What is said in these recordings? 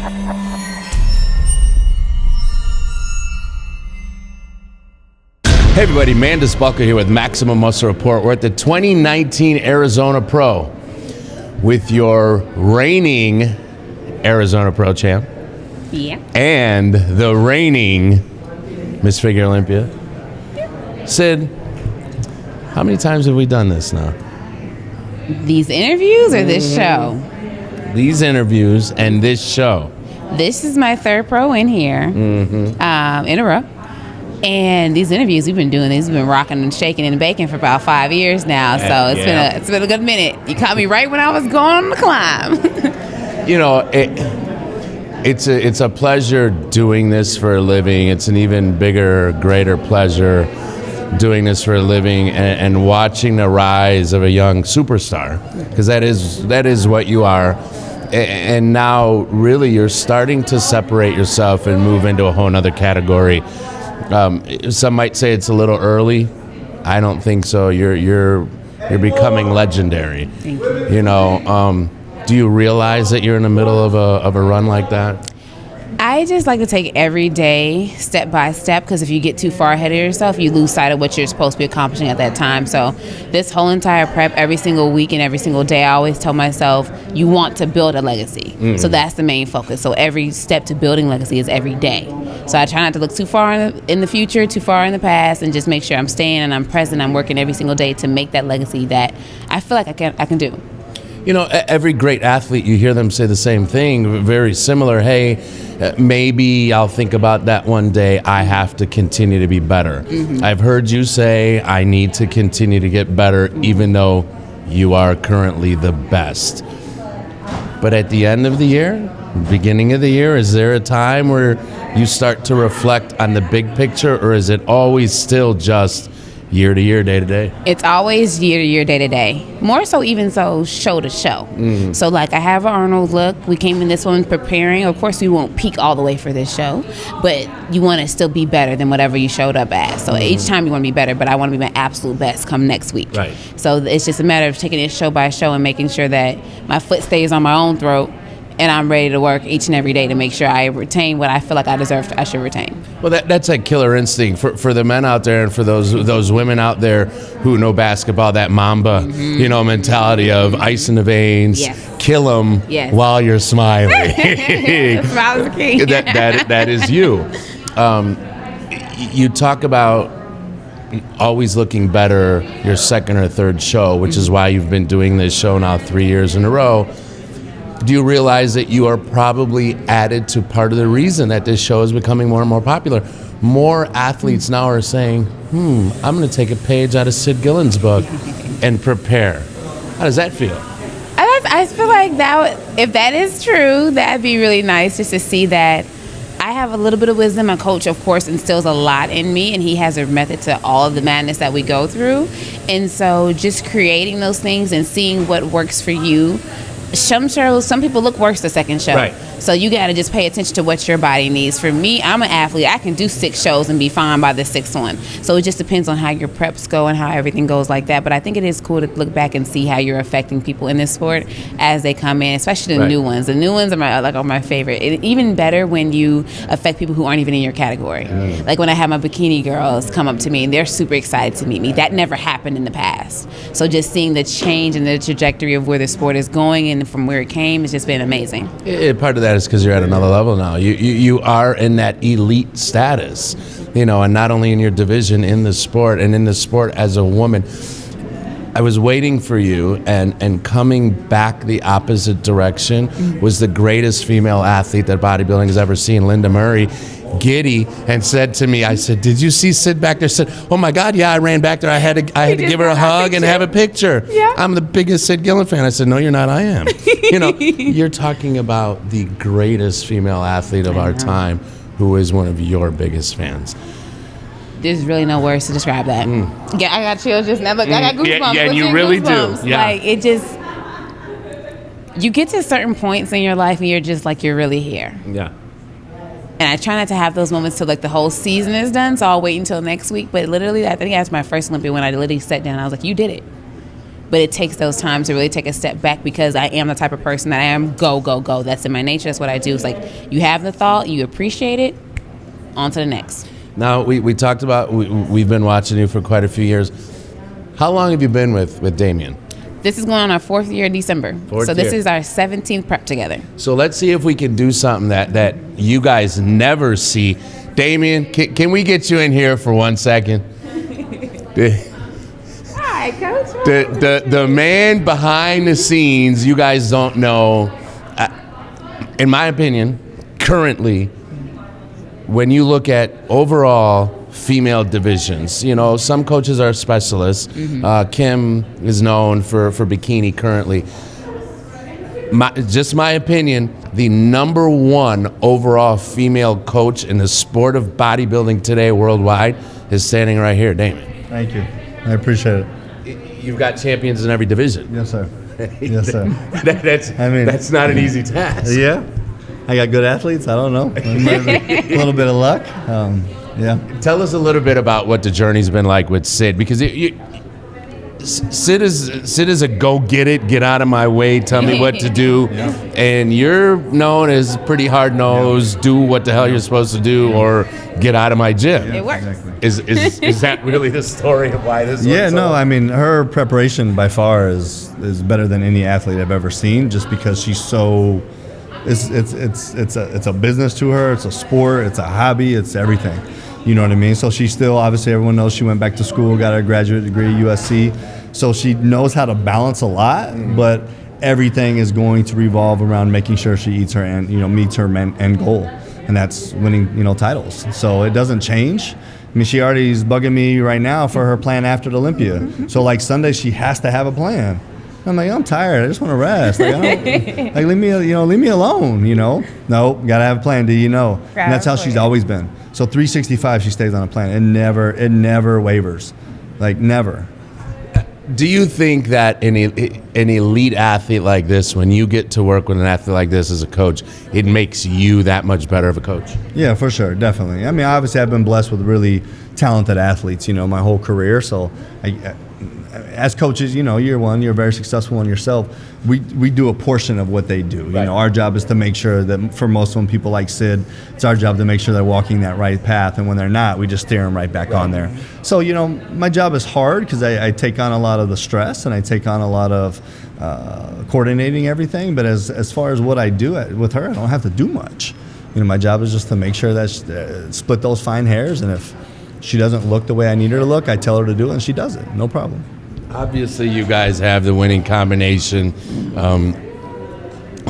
Hey everybody, Mandus Buckle here with Maximum Muscle Report. We're at the 2019 Arizona Pro with your reigning Arizona Pro champ. Yeah. And the reigning Miss Figure Olympia. Sid, how many times have we done this now? These interviews or this show? These interviews and this show. This is my third pro in here in a row. And these interviews, we've been doing these. We've been rocking and shaking and baking for about 5 years now. So it's been a good minute. You caught me right when I was going on the climb. You know, it's a pleasure doing this for a living. It's an even bigger, greater pleasure doing this for a living and watching the rise of a young superstar, because that is what you are. And now, really, you're starting to separate yourself and move into a whole nother category. Some might say it's a little early. I don't think so. You're becoming legendary. Thank you. You know, do you realize that you're in the middle of a run like that? I just like to take every day step by step, because if you get too far ahead of yourself, you lose sight of what you're supposed to be accomplishing at that time. So this whole entire prep, every single week and every single day, I always tell myself, you want to build a legacy. So that's the main focus. So every step to building legacy is every day. So I try not to look too far in the future, too far in the past, and just make sure I'm staying and I'm present. I'm working every single day to make that legacy that I feel like I can do. You know, every great athlete, you hear them say the same thing, very similar. Hey, maybe I'll think about that one day. I have to continue to be better. I've heard you say, I need to continue to get better, even though you are currently the best. But at the end of the year, beginning of the year, is there a time where you start to reflect on the big picture, or is it always still just year to year, day to day? It's always year to year, day to day. More so, even so, show to show. So like I have an Arnold look. We came in this one preparing. Of course, we won't peak all the way for this show, but you want to still be better than whatever you showed up as. So each time you want to be better, but I want to be my absolute best come next week. Right. So it's just a matter of taking it show by show and making sure that my foot stays on my own throat, and I'm ready to work each and every day to make sure I retain what I feel like I should retain. Well, that's a killer instinct for the men out there, and for those women out there who know basketball. That Mamba, mentality of ice in the veins, kill them while you're smiling. Smile is the key. that is you. You talk about always looking better your second or third show, which is why you've been doing this show now 3 years in a row. Do you realize that you are probably added to part of the reason that this show is becoming more and more popular? More athletes now are saying, I'm going to take a page out of Sid Gillon's book and prepare. How does that feel? I feel like if that is true, that'd be really nice, just to see that I have a little bit of wisdom. My coach, of course, instills a lot in me, and he has a method to all of the madness that we go through. And so just creating those things and seeing what works for you. Some shows, some people look worse the second show. Right. So you got to just pay attention to what your body needs. For me, I'm an athlete. I can do 6 shows and be fine by the 6th one. So it just depends on how your preps go and how everything goes like that. But I think it is cool to look back and see how you're affecting people in this sport as they come in, especially the new ones. The new ones are my favorite. And even better when you affect people who aren't even in your category. Like when I have my bikini girls come up to me and they're super excited to meet me. That never happened in the past. So just seeing the change and the trajectory of where the sport is going and from where it came has just been amazing. Part of that is because you're at another level now. You are in that elite status, and not only in your division, in the sport, and in the sport as a woman. I was waiting for you, and coming back the opposite direction was the greatest female athlete that bodybuilding has ever seen, Linda Murray, giddy, and said to me, I said, did you see Sid back there? Said, oh my God, yeah, I ran back there. I had to give her a hug and have a picture. Yeah. I'm the biggest Sid Gillon fan. I said, no, you're not. I am. You're talking about the greatest female athlete of our time, who is one of your biggest fans. There's really no words to describe that. Yeah, I got chills just now. Look, I got goosebumps. Yeah, you really do. Yeah. Like, it just, you get to certain points in your life and you're just like, you're really here. Yeah. And I try not to have those moments till like the whole season is done, so I'll wait until next week. But literally, I think that's my first Olympia when I literally sat down. I was like, you did it. but it takes those times to really take a step back because I am the type of person that I am go, go, go. That's in my nature. That's what I do. It's like you have the thought, you appreciate it, on to the next. Now, we talked about, we've been watching you for quite a few years. How long have you been with Damien? This is going on our 4th year in December. So this is our 17th prep together. So let's see if we can do something that you guys never see. Damien, can we get you in here for 1 second? Hi, Coach. The man behind the scenes, you guys don't know. In my opinion, currently, when you look at overall female divisions, you know, some coaches are specialists. Kim is known for bikini currently. Just my opinion, the number 1 overall female coach in the sport of bodybuilding today worldwide is standing right here, Damon. Thank you. I appreciate it. You've got champions in every division. Yes, sir. Yes, sir. That's not an easy task. Yeah. I got good athletes. I don't know. A little bit of luck. Yeah. Tell us a little bit about what the journey's been like with Sid, because Sid is a go get it, get out of my way, tell me what to do, and you're known as pretty hard nosed, do what the hell you're supposed to do, or get out of my gym. It works. Exactly. Is that really the story of why this? Yeah, no, I mean, her preparation by far is better than any athlete I've ever seen, just because she's so. It's a business to her. It's a sport. It's a hobby. It's everything. You know what I mean? So she still, obviously, everyone knows she went back to school, got her graduate degree at USC. So she knows how to balance a lot, but everything is going to revolve around making sure she eats her and meets her end goal, and that's winning titles. So it doesn't change. I mean, she already is bugging me right now for her plan after the Olympia. So like Sunday, she has to have a plan. I'm like, I'm tired. I just want to rest. Like, leave me alone. No, gotta have a plan. Do you know? And that's how she's always been. So 365, she stays on a plan. It never wavers, like never. Do you think that an elite athlete like this, when you get to work with an athlete like this as a coach, it makes you that much better of a coach? Yeah, for sure, definitely. I mean, obviously, I've been blessed with really talented athletes, my whole career. So as coaches, you're very successful in yourself. We do a portion of what they do. Right. Our job is to make sure that for most of them, people like Sid, it's our job to make sure they're walking that right path. And when they're not, we just steer them right back on there. So, my job is hard because I take on a lot of the stress and I take on a lot of coordinating everything. But as far as what I do with her, I don't have to do much. My job is just to make sure that split those fine hairs. And if she doesn't look the way I need her to look, I tell her to do it and she does it. No problem. Obviously, you guys have the winning combination.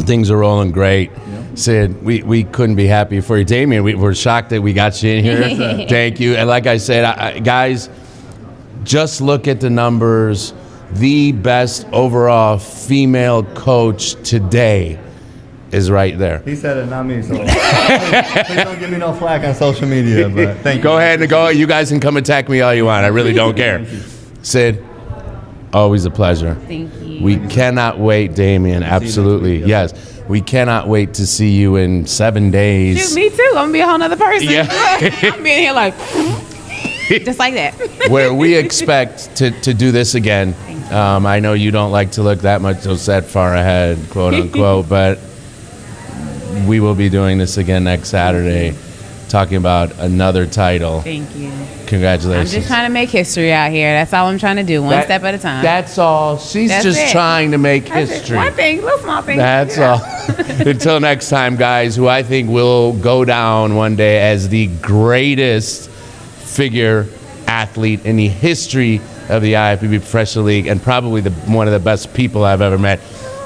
Things are rolling great. Yeah. Sid, we couldn't be happier for you. Damien, we're shocked that we got you in here. Thank you. And like I said, guys, just look at the numbers. The best overall female coach today is right there. He said it, not me. So please don't give me no flack on social media. But thank you. Go ahead and go. You guys can come attack me all you want. I really don't care. Sid, always a pleasure. Thank you. We cannot wait, Damien. Absolutely. Yes. We cannot wait to see you in 7 days. Shoot, me too. I'm going to be a whole nother person. Yeah. I'm being here like, just like that. Where we expect to do this again. I know you don't like to look that much so set far ahead, quote unquote, but we will be doing this again next Saturday, talking about another title. Thank you. Congratulations. I'm just trying to make history out here. That's all I'm trying to do, one step at a time. That's all. She's just trying to make history. One thing, little small thing. That's all. Until next time, guys, who I think will go down one day as the greatest figure athlete in the history of the IFBB Professional League, and probably one of the best people I've ever met,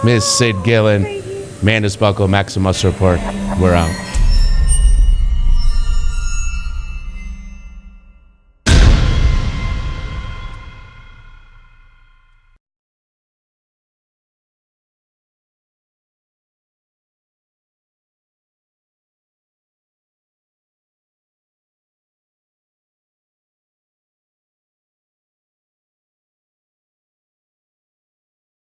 Miss Sid Gillon. Mandus Buckle, Maximum Muscle Report. We're out.